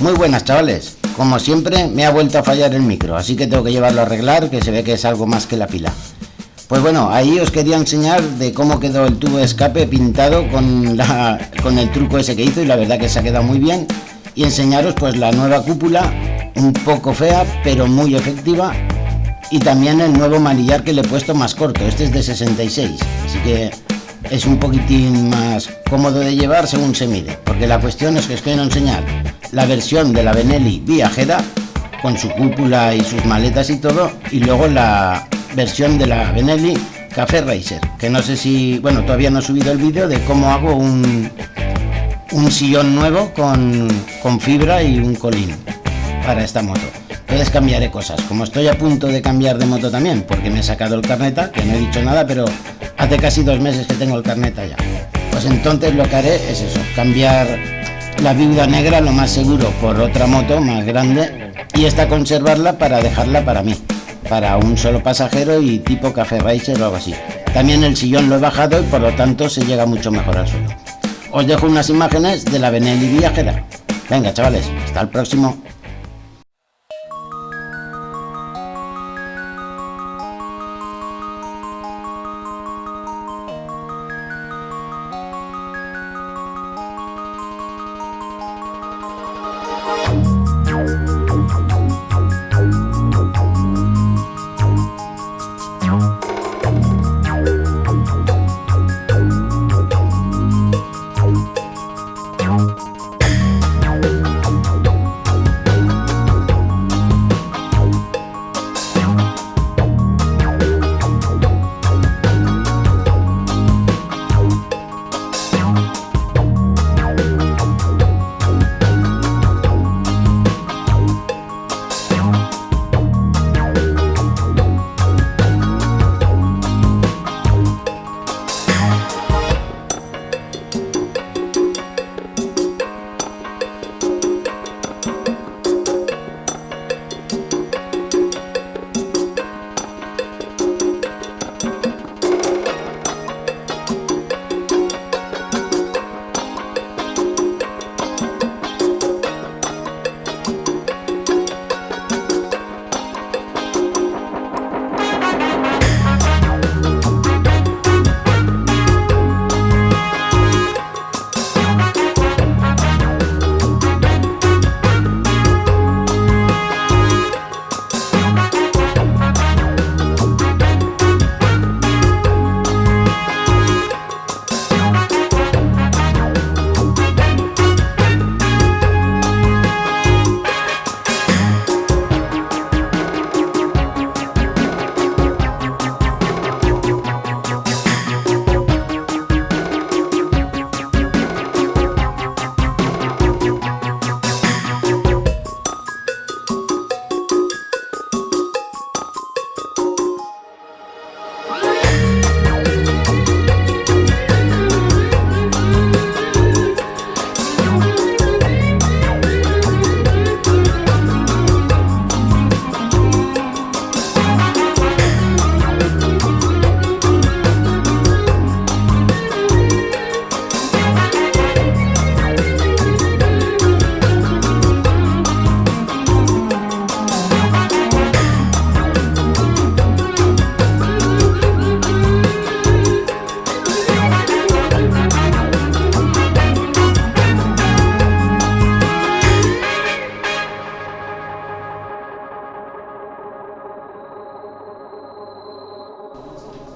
Muy buenas, chavales. Como siempre, me ha vuelto a fallar el micro, así que tengo que llevarlo a arreglar, que se ve que es algo más que la pila. Pues bueno, ahí os quería enseñar de cómo quedó el tubo de escape pintado con el truco ese que hizo, y la verdad que se ha quedado muy bien. Y enseñaros pues la nueva cúpula, un poco fea, pero muy efectiva. Y también el nuevo manillar que le he puesto más corto, este es de 66, así que es un poquitín más cómodo de llevar según se mide. Porque la cuestión es que os quiero enseñar la versión de la Benelli viajera, con su cúpula y sus maletas y todo, y luego la versión de la Benelli Café Racer, que no sé si, bueno, todavía no he subido el vídeo de cómo hago un sillón nuevo con fibra y un colín para esta moto. Entonces cambiaré cosas, como estoy a punto de cambiar de moto también, porque me he sacado el carneta, que no he dicho nada, pero hace casi 2 meses que tengo el carneta ya. Pues entonces lo que haré es eso, cambiar la Viuda Negra lo más seguro por otra moto más grande, y esta conservarla para dejarla para mí, para un solo pasajero y tipo Café Racer o algo así. También el sillón lo he bajado y por lo tanto se llega mucho mejor al suelo. Os dejo unas imágenes de la Benelli viajera. Venga, chavales, hasta el próximo.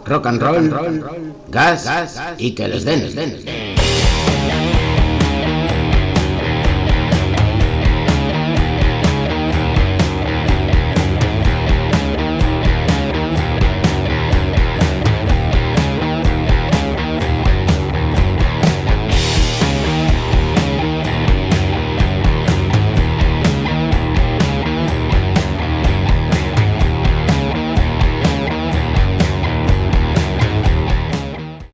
Rock and roll, gas y que les den.